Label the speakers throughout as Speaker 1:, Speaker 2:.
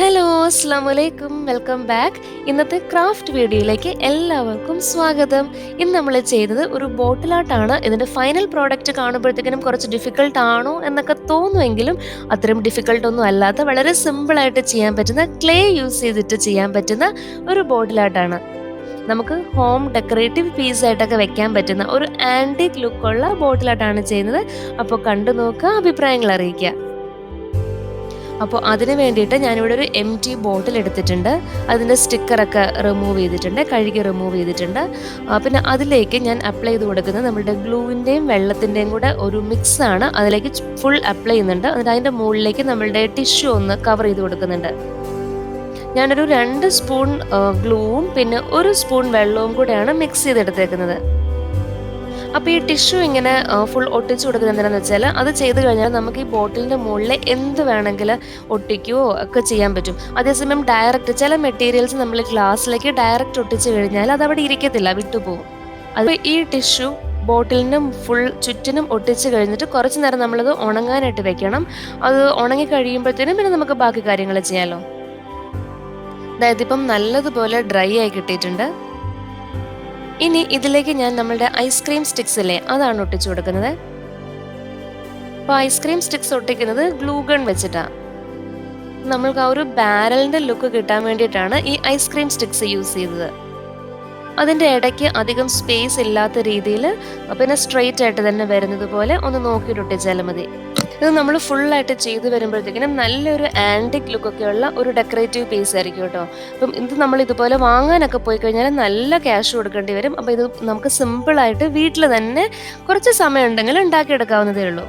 Speaker 1: Hello, അസ്സലാമലൈക്കും. Welcome back. ഇന്നത്തെ craft വീഡിയോയിലേക്ക് എല്ലാവർക്കും സ്വാഗതം. ഇന്ന് നമ്മൾ ചെയ്തത് ഒരു ബോട്ടിൽ ആർട്ടാണ്. ഇതിൻ്റെ ഫൈനൽ പ്രോഡക്റ്റ് കാണുമ്പോഴത്തേക്കിനും കുറച്ച് ഡിഫിക്കൽട്ട് ആണോ എന്നൊക്കെ തോന്നുമെങ്കിലും അത്രയും ഡിഫിക്കൽട്ട് ഒന്നും അല്ലാത്ത വളരെ സിമ്പിളായിട്ട് ചെയ്യാൻ പറ്റുന്ന ക്ലേ യൂസ് ചെയ്തിട്ട് ചെയ്യാൻ പറ്റുന്ന ഒരു ബോട്ടിൽ ആർട്ടാണ്. നമുക്ക് ഹോം ഡെക്കറേറ്റീവ് പീസ് ആയിട്ടൊക്കെ വെക്കാൻ പറ്റുന്ന ഒരു ആൻറ്റിക് ലുക്കുള്ള ബോട്ടിൽ ആർട്ടാണ് ചെയ്യുന്നത്. അപ്പോൾ കണ്ടു നോക്കുക, അഭിപ്രായങ്ങൾ അറിയിക്കുക. അപ്പോൾ അതിന് വേണ്ടിയിട്ട് ഞാനിവിടെ ഒരു ബോട്ടിൽ എടുത്തിട്ടുണ്ട്. അതിൻ്റെ സ്റ്റിക്കറൊക്കെ റിമൂവ് ചെയ്തിട്ടുണ്ട്, കഴുകി റിമൂവ് ചെയ്തിട്ടുണ്ട്. പിന്നെ അതിലേക്ക് ഞാൻ അപ്ലൈ ചെയ്ത് കൊടുക്കുന്നത് നമ്മുടെ ഗ്ലൂവിൻ്റെയും വെള്ളത്തിൻ്റെയും കൂടെ ഒരു മിക്സാണ്. അതിലേക്ക് ഫുൾ അപ്ലൈ ചെയ്യുന്നുണ്ട്. എന്നിട്ട് അതിൻ്റെ മുകളിലേക്ക് നമ്മളുടെ ടിഷ്യൂ ഒന്ന് കവർ ചെയ്ത് കൊടുക്കുന്നുണ്ട്. ഞാനൊരു 2 സ്പൂൺ ഗ്ലൂവും പിന്നെ 1 സ്പൂൺ വെള്ളവും കൂടെയാണ് മിക്സ് ചെയ്തെടുത്തേക്കുന്നത്. അപ്പോൾ ഈ ടിഷ്യൂ ഇങ്ങനെ ഫുൾ ഒട്ടിച്ചു കൊടുക്കുന്നത് എന്താണെന്ന് വെച്ചാൽ, അത് ചെയ്ത് കഴിഞ്ഞാൽ നമുക്ക് ഈ ബോട്ടിലിൻ്റെ മുകളിൽ എന്ത് വേണമെങ്കിൽ ഒട്ടിക്കുകയോ ഒക്കെ ചെയ്യാൻ പറ്റും. അതേസമയം ഡയറക്റ്റ് ചില മെറ്റീരിയൽസ് നമ്മൾ ഗ്ലാസ്സിലേക്ക് ഡയറക്റ്റ് ഒട്ടിച്ചു കഴിഞ്ഞാൽ അത് അവിടെ ഇരിക്കത്തില്ല, വിട്ടുപോകും. അത് ഈ ടിഷ്യൂ ബോട്ടിലിനും ഫുൾ ചുറ്റിനും ഒട്ടിച്ച് കഴിഞ്ഞിട്ട് കുറച്ച് നേരം നമ്മളത് ഉണങ്ങാനായിട്ട് വെക്കണം. അത് ഉണങ്ങി കഴിയുമ്പോഴത്തേനും പിന്നെ നമുക്ക് ബാക്കി കാര്യങ്ങൾ ചെയ്യാമല്ലോ. അതായത് ഇപ്പം നല്ലതുപോലെ ഡ്രൈ ആയി കിട്ടിയിട്ടുണ്ട്. ഇനി ഇതിലേക്ക് ഞാൻ നമ്മളുടെ ഐസ്ക്രീം സ്റ്റിക്സ് ഇല്ലേ, അതാണ് ഒട്ടിച്ചു കൊടുക്കുന്നത്. അപ്പോൾ ഐസ്ക്രീം സ്റ്റിക്സ് ഒട്ടിക്കുന്നത് ഗ്ലൂ ഗൺ വെച്ചിട്ടാണ്. നമ്മൾക്ക് ആ ഒരു ബാരലിൻ്റെ ലുക്ക് കിട്ടാൻ വേണ്ടിയിട്ടാണ് ഈ ഐസ്ക്രീം സ്റ്റിക്സ് യൂസ് ചെയ്തത്. അതിൻ്റെ ഇടയ്ക്ക് അധികം സ്പേസ് ഇല്ലാത്ത രീതിയിൽ പിന്നെ സ്ട്രെയിറ്റ് ആയിട്ട് തന്നെ വരുന്നത് പോലെ ഒന്ന് നോക്കിയിട്ട് ഒട്ടിച്ചാലും മതി. ഇത് നമ്മൾ ഫുള്ളായിട്ട് ചെയ്ത് വരുമ്പോഴത്തേക്കിനും നല്ലൊരു ആൻറ്റിക് ലുക്കൊക്കെയുള്ള ഒരു ഡെക്കറേറ്റീവ് പീസ് ആയിരിക്കും കേട്ടോ. അപ്പം ഇത് നമ്മൾ ഇതുപോലെ വാങ്ങാനൊക്കെ പോയി കഴിഞ്ഞാൽ നല്ല ക്യാഷ് കൊടുക്കേണ്ടി വരും. അപ്പോൾ ഇത് നമുക്ക് സിമ്പിളായിട്ട് വീട്ടിൽ തന്നെ കുറച്ച് സമയം ഉണ്ടെങ്കിൽ ഉണ്ടാക്കിയെടുക്കാവുന്നതേ ഉള്ളൂ.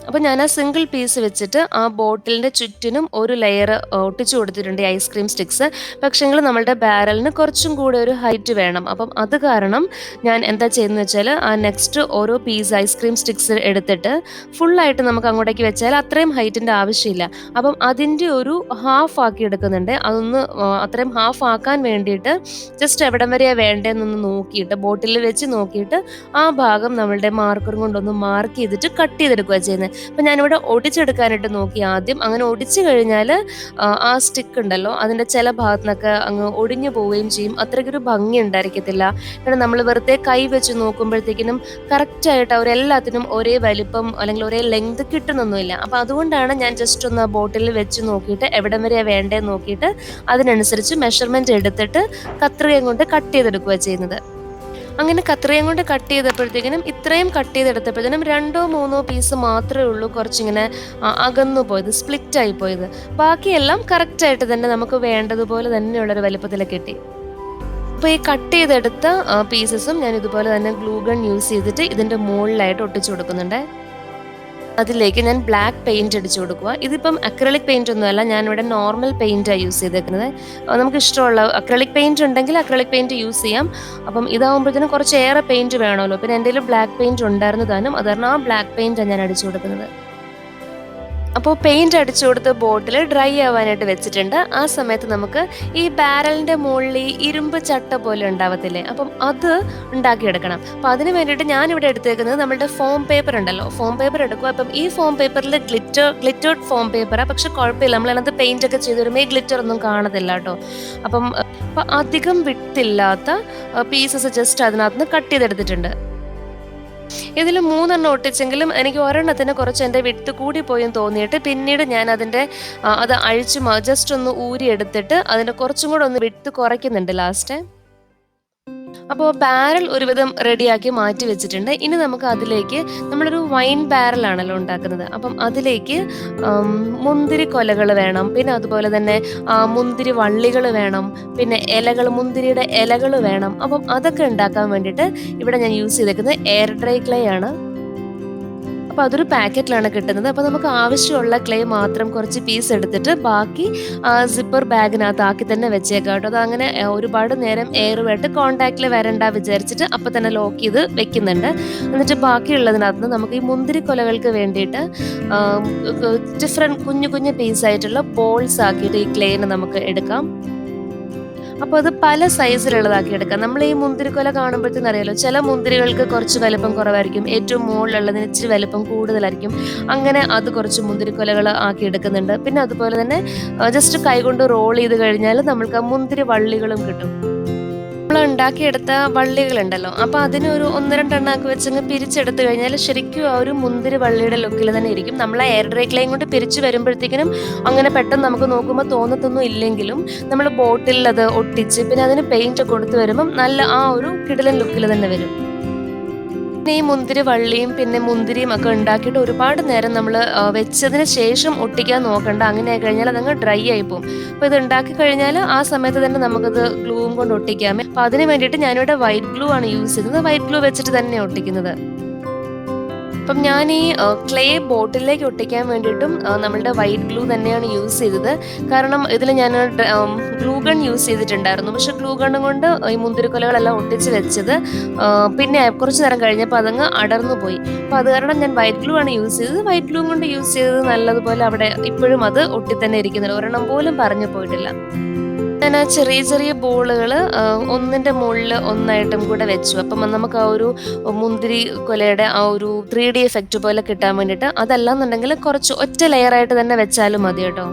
Speaker 1: അപ്പോൾ ഞാൻ ആ സിംഗിൾ പീസ് വെച്ചിട്ട് ആ ബോട്ടിലിൻ്റെ ചുറ്റിനും ഒരു ലെയർ ഒട്ടിച്ചു കൊടുത്തിട്ടുണ്ട് ഈ ഐസ്ക്രീം സ്റ്റിക്സ്. പക്ഷേങ്കിൽ നമ്മളുടെ ബാരലിന് കുറച്ചും കൂടെ ഒരു ഹൈറ്റ് വേണം. അപ്പം അത് കാരണം ഞാൻ എന്താ ചെയ്യുന്നത് വെച്ചാൽ, ആ നെക്സ്റ്റ് ഓരോ പീസ് ഐസ്ക്രീം സ്റ്റിക്സ് എടുത്തിട്ട് ഫുള്ളായിട്ട് നമുക്ക് അങ്ങോട്ടേക്ക് വെച്ചാൽ അത്രയും ഹൈറ്റിൻ്റെ ആവശ്യമില്ല. അപ്പം അതിൻ്റെ ഒരു ഹാഫ് ആക്കി എടുക്കുന്നുണ്ട്. അതൊന്ന് അത്രയും ഹാഫ് ആക്കാൻ വേണ്ടിയിട്ട് ജസ്റ്റ് എവിടം വരെയാണ് വേണ്ടതെന്നൊന്ന് നോക്കിയിട്ട് ബോട്ടിലിൽ വെച്ച് നോക്കിയിട്ട് ആ ഭാഗം നമ്മളുടെ മാർക്കറും കൊണ്ടൊന്ന് മാർക്ക് ചെയ്തിട്ട് കട്ട് ചെയ്തെടുക്കുക ചെയ്യുന്നത്. അപ്പം ഞാനിവിടെ ഒടിച്ചെടുക്കാനായിട്ട് നോക്കി ആദ്യം. അങ്ങനെ ഒടിച്ചു കഴിഞ്ഞാൽ ആ സ്റ്റിക്ക് ഉണ്ടല്ലോ, അതിൻ്റെ ചില ഭാഗത്തു നിന്നൊക്കെ അങ്ങ് ഒടിഞ്ഞു പോവുകയും ചെയ്യും. അത്രയ്ക്കൊരു ഭംഗി ഉണ്ടായിരിക്കത്തില്ല. കാരണം നമ്മൾ വെറുതെ കൈ വെച്ച് നോക്കുമ്പോഴത്തേക്കിനും കറക്റ്റായിട്ട് അവരെല്ലാത്തിനും ഒരേ വലിപ്പം അല്ലെങ്കിൽ ഒരേ ലെങ്ത് കിട്ടുന്നൊന്നുമില്ല. അപ്പം അതുകൊണ്ടാണ് ഞാൻ ജസ്റ്റ് ഒന്ന് ആ ബോട്ടിൽ വെച്ച് നോക്കിയിട്ട് എവിടം വരെയാണ് വേണ്ടതെന്ന് നോക്കിയിട്ട് അതിനനുസരിച്ച് മെഷർമെൻറ്റ് എടുത്തിട്ട് കത്രികയും കൊണ്ട് കട്ട് ചെയ്തെടുക്കുക ചെയ്യുന്നത്. അങ്ങനെ കത്രികയും കൊണ്ട് കട്ട് ചെയ്തപ്പോഴത്തേക്കിനും ഇത്രയും കട്ട് ചെയ്തെടുത്തപ്പോഴത്തേനും 2-3 പീസ് മാത്രമേ ഉള്ളൂ കുറച്ചിങ്ങനെ അകന്നു പോയത്, സ്പ്ലിറ്റായി പോയത്. ബാക്കിയെല്ലാം കറക്റ്റായിട്ട് തന്നെ നമുക്ക് വേണ്ടതുപോലെ തന്നെയുള്ളൊരു വലിപ്പത്തിൽ കിട്ടി. അപ്പോൾ ഈ കട്ട് ചെയ്തെടുത്ത പീസസും ഞാൻ ഇതുപോലെ തന്നെ ഗ്ലൂ ഗൺ യൂസ് ചെയ്തിട്ട് ഇതിൻ്റെ മുകളിലായിട്ട് ഒട്ടിച്ചു കൊടുക്കുന്നുണ്ട്. അതിലേക്ക് ഞാൻ ബ്ലാക്ക് പെയിൻറ്റ് അടിച്ചു കൊടുക്കുക. ഇതിപ്പം അക്രലിക് പെയിൻ്റ് ഒന്നുമല്ല, ഞാനിവിടെ നോർമൽ പെയിൻറ്റാണ് യൂസ് ചെയ്തേക്കുന്നത്. നമുക്ക് ഇഷ്ടമുള്ള അക്രലിക് പെയിൻറ്റ് ഉണ്ടെങ്കിൽ അക്രലിക് പെയിൻറ്റ് യൂസ് ചെയ്യാം. അപ്പം ഇതാകുമ്പോഴത്തേനും കുറച്ചേറെ പെയിൻറ്റ് വേണമല്ലോ. പിന്നെ എൻ്റെ കയ്യിൽ ബ്ലാക്ക് പെയിൻറ്റ് ഉണ്ടായിരുന്നു താനും, അത് കാരണം ആ ബ്ലാക്ക് പെയിൻറ്റാണ് ഞാൻ അടിച്ചു കൊടുക്കുന്നത്. അപ്പോൾ പെയിൻറ്റ് അടിച്ചു കൊടുത്ത് ബോട്ടിൽ ഡ്രൈ ആവാനായിട്ട് വെച്ചിട്ടുണ്ട്. ആ സമയത്ത് നമുക്ക് ഈ ബാരലിൻ്റെ മുകളിൽ ഈ ഇരുമ്പ് ചട്ട പോലെ ഉണ്ടാവത്തില്ലേ, അപ്പം അത് ഉണ്ടാക്കിയെടുക്കണം. അപ്പോൾ അതിന് വേണ്ടിയിട്ട് ഞാനിവിടെ എടുത്തേക്കുന്നത് നമ്മളുടെ ഫോം പേപ്പർ ഉണ്ടല്ലോ, ഫോം പേപ്പർ എടുക്കുക. അപ്പം ഈ ഫോം പേപ്പറിൽ ഗ്ലിറ്റേർഡ് ഫോം പേപ്പറാണ്. പക്ഷെ കുഴപ്പമില്ല, നമ്മളതിനകത്ത് പെയിൻ്റ് ഒക്കെ ചെയ്ത് വരുമ്പോൾ ഈ ഗ്ലിറ്റർ ഒന്നും കാണത്തില്ല കേട്ടോ. അപ്പം അധികം വിട്ടില്ലാത്ത പീസസ് ജസ്റ്റ് അതിനകത്ത് നിന്ന് കട്ട് ചെയ്തെടുത്തിട്ടുണ്ട്. ഇതിൽ 3 ഒട്ടിച്ചെങ്കിലും എനിക്ക് ഒരെണ്ണത്തിന് കുറച്ച് എൻ്റെ വിട്ട് കൂടി പോയെന്ന് തോന്നിയിട്ട് പിന്നീട് ഞാൻ അത് അഴിച്ച് ജസ്റ്റ് ഒന്ന് ഊരി എടുത്തിട്ട് അതിൻ്റെ കുറച്ചും കൂടെ ഒന്ന് വിട്ട് കുറയ്ക്കുന്നുണ്ട് ലാസ്റ്റ്. അപ്പോൾ ബാരൽ ഒരുവിധം റെഡിയാക്കി മാറ്റി വെച്ചിട്ടുണ്ട്. ഇനി നമുക്ക് അതിലേക്ക് നമ്മളൊരു വൈൻ ബാരലാണല്ലോ ഉണ്ടാക്കുന്നത്. അപ്പം അതിലേക്ക് മുന്തിരി കൊലകൾ വേണം, പിന്നെ അതുപോലെ തന്നെ മുന്തിരി വള്ളികൾ വേണം, പിന്നെ മുന്തിരിയുടെ ഇലകൾ വേണം. അപ്പം അതൊക്കെ ഉണ്ടാക്കാൻ വേണ്ടിയിട്ട് ഇവിടെ ഞാൻ യൂസ് ചെയ്തേക്കുന്നത് എയർ ഡ്രൈ ക്ലേ ആണ്. അപ്പോൾ അതൊരു പാക്കറ്റിലാണ് കിട്ടുന്നത്. അപ്പോൾ നമുക്ക് ആവശ്യമുള്ള ക്ലേ മാത്രം കുറച്ച് പീസ് എടുത്തിട്ട് ബാക്കി സിപ്പർ ബാഗിനകത്ത് ആക്കി തന്നെ വെച്ചേക്കാം കേട്ടോ. അതങ്ങനെ ഒരുപാട് നേരം എയറുമായിട്ട് കോണ്ടാക്റ്റിൽ വരണ്ട വിചാരിച്ചിട്ട് അപ്പോൾ തന്നെ ലോക്ക് ചെയ്ത് വെക്കുന്നുണ്ട്. എന്നിട്ട് ബാക്കിയുള്ളതിനകത്ത് നമുക്ക് ഈ മുന്തിരി കൊലകൾക്ക് വേണ്ടിയിട്ട് ഡിഫറെൻറ്റ് കുഞ്ഞു കുഞ്ഞു പീസായിട്ടുള്ള ബോൾസ് ആക്കിയിട്ട് ഈ ക്ലേനെ നമുക്ക് എടുക്കാം. അപ്പോൾ അത് പല സൈസിലുള്ളതാക്കി എടുക്കാം. നമ്മൾ ഈ മുന്തിരിക്കൊല കാണുമ്പോഴത്തേനും അറിയാലോ, ചില മുന്തിരികൾക്ക് കുറച്ച് വലിപ്പം കുറവായിരിക്കും, ഏറ്റവും മുകളിലുള്ളതിന് ഇച്ചിരി വലിപ്പം കൂടുതലായിരിക്കും. അങ്ങനെ അത് കുറച്ച് മുന്തിരിക്കൊലകൾ ആക്കി എടുക്കുന്നുണ്ട്. പിന്നെ അതുപോലെ തന്നെ ജസ്റ്റ് കൈകൊണ്ട് റോൾ ചെയ്ത് കഴിഞ്ഞാൽ നമ്മൾക്ക് ആ മുന്തിരി വള്ളികളും കിട്ടും. നമ്മൾ ഉണ്ടാക്കിയെടുത്ത വള്ളികളുണ്ടല്ലോ, അപ്പൊ അതിന് ഒരു 1, 2 എണ്ണമൊക്കെ വെച്ചങ്ങ് പിരിച്ചെടുത്ത് കഴിഞ്ഞാൽ ശരിക്കും ആ ഒരു മുന്തിരി വള്ളിയുടെ ലുക്കിൽ തന്നെ ഇരിക്കും. നമ്മൾ ആ എയർ ഡ്രൈ ക്ലേയും കൊണ്ട് പിരിച്ച് വരുമ്പോഴത്തേക്കിനും അങ്ങനെ പെട്ടെന്ന് നമുക്ക് നോക്കുമ്പോൾ തോന്നത്തൊന്നും ഇല്ലെങ്കിലും നമ്മൾ ബോട്ടിൽ അത് ഒട്ടിച്ച് പിന്നെ അതിന് പെയിന്റ് കൊടുത്ത് വരുമ്പം നല്ല ആ ഒരു കിടിലൻ ലുക്കിൽ തന്നെ വരും. പിന്നെ ഈ മുന്തിരി വള്ളിയും പിന്നെ മുന്തിരിയും ഒക്കെ ഉണ്ടാക്കിയിട്ട് ഒരുപാട് നേരം നമ്മൾ വെച്ചതിന് ശേഷം ഒട്ടിക്കാൻ നോക്കണ്ട. അങ്ങനെ ആയി കഴിഞ്ഞാൽ അതങ്ങ് ഡ്രൈ ആയി പോകും. അപ്പോൾ ഇത് ഉണ്ടാക്കി കഴിഞ്ഞാൽ ആ സമയത്ത് തന്നെ നമുക്കത് ഗ്ലൂവും കൊണ്ട് ഒട്ടിക്കാമേ. അപ്പോൾ അതിന് വേണ്ടിയിട്ട് ഞാനിവിടെ വൈറ്റ് ഗ്ലൂ ആണ് യൂസ് ചെയ്യുന്നത്. വൈറ്റ് ഗ്ലൂ വെച്ചിട്ട് തന്നെയാണ് ഒട്ടിക്കുന്നത്. അപ്പം ഞാൻ ഈ ക്ലേ ബോട്ടിലേക്ക് ഒട്ടിക്കാൻ വേണ്ടിയിട്ടും നമ്മളുടെ വൈറ്റ് ഗ്ലൂ തന്നെയാണ് യൂസ് ചെയ്തത്. കാരണം ഇതിൽ ഞാൻ ഗ്ലൂ ഗൺ യൂസ് ചെയ്തിട്ടുണ്ടായിരുന്നു. പക്ഷെ ഗ്ലൂ ഗണ്ണും കൊണ്ട് ഈ മുന്തിരിക്കൊലകളെല്ലാം ഒട്ടിച്ച് വെച്ചത് പിന്നെ കുറച്ച് നേരം കഴിഞ്ഞപ്പോൾ അതങ്ങ് അടർന്നു പോയി. അപ്പോൾ അത് കാരണം ഞാൻ വൈറ്റ് ഗ്ലൂ ആണ് യൂസ് ചെയ്തത്. വൈറ്റ് ഗ്ലൂ കൊണ്ട് യൂസ് ചെയ്തത് നല്ലതുപോലെ അവിടെ ഇപ്പോഴും അത് ഒട്ടി തന്നെ ഇരിക്കുന്നുണ്ട്. ഒരെണ്ണം പോലും പറഞ്ഞു പോയിട്ടില്ല. ഞാൻ ആ ചെറിയ ചെറിയ ബോളുകൾ ഒന്നിൻ്റെ മുകളിൽ ഒന്നായിട്ടും കൂടെ വെച്ചു. അപ്പം നമുക്ക് ആ ഒരു മുന്തിരി കൊലയുടെ ആ ഒരു 3D എഫക്റ്റ് പോലെ കിട്ടാൻ വേണ്ടിയിട്ട്, അതല്ലാന്നുണ്ടെങ്കിൽ കുറച്ച് ഒറ്റ ലെയറായിട്ട് തന്നെ വെച്ചാലും മതി കേട്ടോ.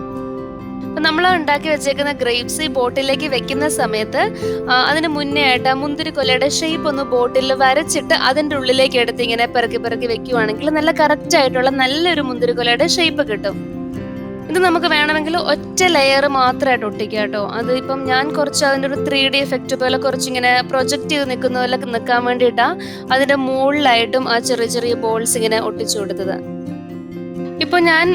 Speaker 1: അപ്പം നമ്മൾ ഉണ്ടാക്കി വെച്ചേക്കുന്ന ഗ്രേപ്സ് ഈ ബോട്ടിലേക്ക് വെക്കുന്ന സമയത്ത് അതിന് മുന്നേ ആയിട്ട് ആ മുന്തിരി കൊലയുടെ ഷേപ്പ് ഒന്ന് ബോട്ടിൽ വരച്ചിട്ട് അതിൻ്റെ ഉള്ളിലേക്ക് എടുത്ത് ഇങ്ങനെ പെറുക്കി പെറുക്കി വെക്കുവാണെങ്കിൽ നല്ല കറക്റ്റ് ആയിട്ടുള്ള നല്ലൊരു മുന്തിരി കൊലയുടെ ഷേപ്പ് കിട്ടും. ഇത് നമുക്ക് വേണമെങ്കിൽ ഒറ്റ ലെയർ മാത്രമായിട്ട് ഒട്ടിക്കാം കേട്ടോ. അത് ഇപ്പം ഞാൻ കുറച്ച് അതിൻ്റെ ഒരു 3D എഫക്റ്റ് പോലെ കുറച്ചിങ്ങനെ പ്രൊജക്റ്റ് ചെയ്ത് നിൽക്കുന്ന പോലെ നിൽക്കാൻ വേണ്ടിയിട്ടാണ് അതിൻ്റെ മുകളിലായിട്ടും ആ ചെറിയ ചെറിയ ബോൾസ് ഇങ്ങനെ ഒട്ടിച്ചു കൊടുത്തത്. ഇപ്പൊ ഞാൻ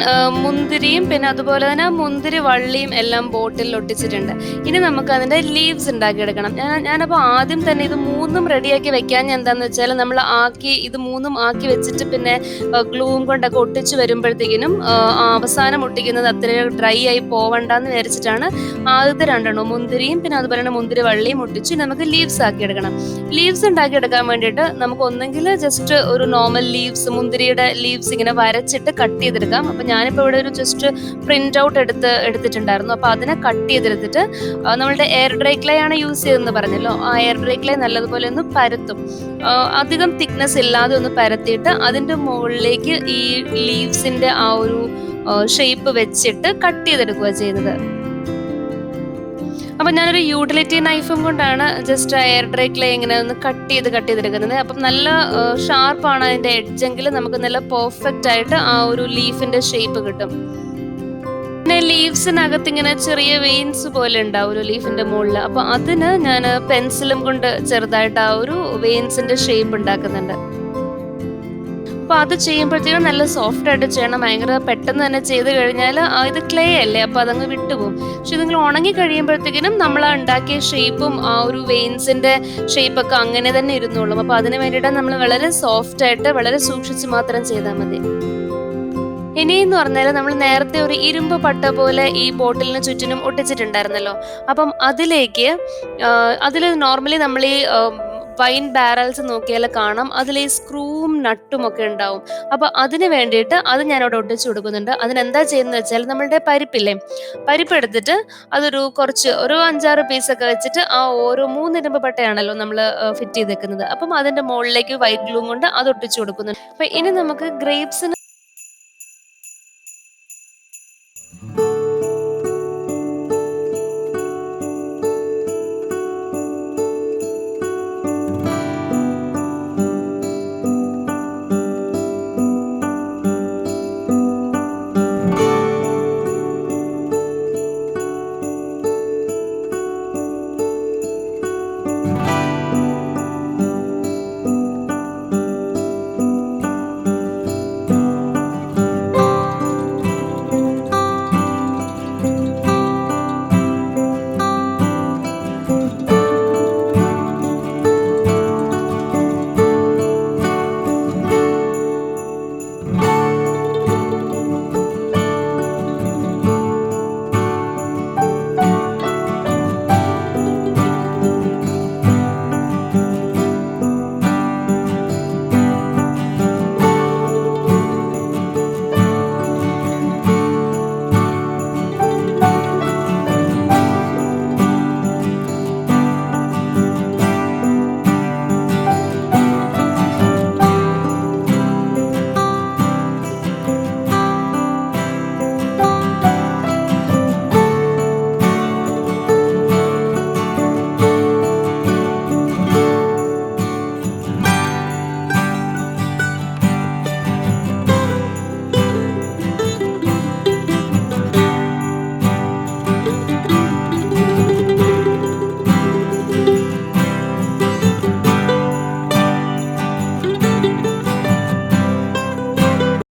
Speaker 1: മുന്തിരിയും പിന്നെ അതുപോലെ തന്നെ മുന്തിരി വള്ളിയും എല്ലാം ബോട്ടിൽ ഒട്ടിച്ചിട്ടുണ്ട്. ഇനി നമുക്ക് അതിന്റെ ലീവ്സ് ഉണ്ടാക്കിയെടുക്കണം. ഞാനപ്പോൾ ആദ്യം തന്നെ ഇത് മൂന്നും റെഡിയാക്കി വെക്കാൻ എന്താന്ന് വെച്ചാൽ നമ്മൾ ഇത് മൂന്നും ആക്കി വെച്ചിട്ട് പിന്നെ ഗ്ലൂവും കൊണ്ടൊക്കെ ഒട്ടിച്ച് വരുമ്പോഴത്തേക്കിനും അവസാനം ഒട്ടിക്കുന്നത് അത്രയും ഡ്രൈ ആയി പോവണ്ടെന്ന് വിചാരിച്ചിട്ടാണ് ആദ്യത്തെ രണ്ടെണ്ണം മുന്തിരിയും പിന്നെ അതുപോലെ തന്നെ മുന്തിരി വള്ളിയും ഒട്ടിച്ച് നമുക്ക് ലീവ്സ് ആക്കി എടുക്കണം. ലീവ്സ് ഉണ്ടാക്കിയെടുക്കാൻ വേണ്ടിയിട്ട് നമുക്ക് ഒന്നെങ്കിൽ ജസ്റ്റ് ഒരു നോർമൽ ലീവ്സ് മുന്തിരിയുടെ ലീവ്സ് ഇങ്ങനെ വരച്ചിട്ട് കട്ട് ചെയ്തെടുക്കാം. അപ്പൊ ഞാനിപ്പോ ഇവിടെ ഒരു ജസ്റ്റ് പ്രിന്റ് ഔട്ട് എടുത്തിട്ടുണ്ടായിരുന്നു. അപ്പൊ അതിനെ കട്ട് ചെയ്തെടുത്തിട്ട് നമ്മളുടെ എയർ ഡ്രൈ ക്ലേ ആണ് യൂസ് ചെയ്തതെന്ന് പറഞ്ഞല്ലോ, ആ എയർ ഡ്രൈ ക്ലേ നല്ലതുപോലെ ഒന്ന് പരത്തും. അധികം തിക്നെസ് ഇല്ലാതെ ഒന്ന് പരത്തിയിട്ട് അതിന്റെ മുകളിലേക്ക് ഈ ലീവ്സിന്റെ ആ ഒരു ഷേപ്പ് വെച്ചിട്ട് കട്ട് ചെയ്തെടുക്കുക ചെയ്യുന്നത്. അപ്പൊ ഞാനൊരു യൂട്ടിലിറ്റി നൈഫും കൊണ്ടാണ് ജസ്റ്റ് എയർ ഡ്രൈ ക്ലേ ഇങ്ങനെ ഒന്ന് കട്ട് ചെയ്തെടുക്കുന്നത്. അപ്പം നല്ല ഷാർപ്പാണ് അതിന്റെ എഡ്ജെങ്കിൽ നമുക്ക് നല്ല പെർഫെക്റ്റ് ആയിട്ട് ആ ഒരു ലീഫിന്റെ ഷേപ്പ് കിട്ടും. പിന്നെ ലീവ്സിനകത്ത് ഇങ്ങനെ ചെറിയ വെയിൻസ് പോലെ ഉണ്ടാവും ലീഫിന്റെ മുകളിൽ. അപ്പൊ അതിന് ഞാൻ പെൻസിലും കൊണ്ട് ചെറുതായിട്ട് ആ ഒരു വെയിൻസിന്റെ ഷേപ്പ് ഉണ്ടാക്കുന്നുണ്ട്. അപ്പൊ അത് ചെയ്യുമ്പോഴത്തേക്കും നല്ല സോഫ്റ്റ് ആയിട്ട് ചെയ്യണം. ഭയങ്കര പെട്ടെന്ന് തന്നെ ചെയ്ത് കഴിഞ്ഞാൽ ഇത് ക്ലേ അല്ലേ, അപ്പൊ അതങ്ങ് വിട്ടുപോകും. പക്ഷെ നിങ്ങൾ ഉണങ്ങി കഴിയുമ്പോഴത്തേക്കിനും നമ്മൾ ആ ഉണ്ടാക്കിയ ഷേപ്പും ആ ഒരു വെയിൻസിന്റെ ഷേപ്പൊക്കെ അങ്ങനെ തന്നെ ഇരുന്നോളും. അപ്പൊ അതിന് വേണ്ടിയിട്ട് നമ്മൾ വളരെ സോഫ്റ്റ് ആയിട്ട് വളരെ സൂക്ഷിച്ച് മാത്രം ചെയ്താൽ മതി. ഇനിയെന്ന് പറഞ്ഞാൽ നമ്മൾ നേരത്തെ ഒരു ഇരുമ്പ് പട്ട പോലെ ഈ ബോട്ടിലിന് ചുറ്റിനും ഒട്ടിച്ചിട്ടുണ്ടായിരുന്നല്ലോ. അപ്പം അതിൽ നോർമലി നമ്മൾ ഈ വൈൻ ബാരൽസ് നോക്കിയാൽ കാണാം അതിൽ ഈ സ്ക്രൂവും നട്ടും ഒക്കെ ഉണ്ടാവും. അപ്പൊ അതിന് വേണ്ടിയിട്ട് അത് ഞാൻ അവിടെ ഒട്ടിച്ചു കൊടുക്കുന്നുണ്ട്. അതിനെന്താ ചെയ്യുന്നത് വെച്ചാൽ നമ്മളുടെ പരിപ്പ് എടുത്തിട്ട് അതൊരു കുറച്ച് ഒരു 5-6 പീസൊക്കെ വെച്ചിട്ട് ആ ഓരോ 3 ഇരുമ്പ് പട്ടയാണല്ലോ നമ്മൾ ഫിറ്റ് ചെയ്ത് വെക്കുന്നത്. അപ്പം അതിന്റെ മുകളിലേക്ക് വൈറ്റ് ഗ്ലൂ കൊണ്ട് അത് ഒട്ടിച്ചു കൊടുക്കുന്നുണ്ട്. അപ്പൊ ഇനി നമുക്ക് ഗ്രേപ്സിന്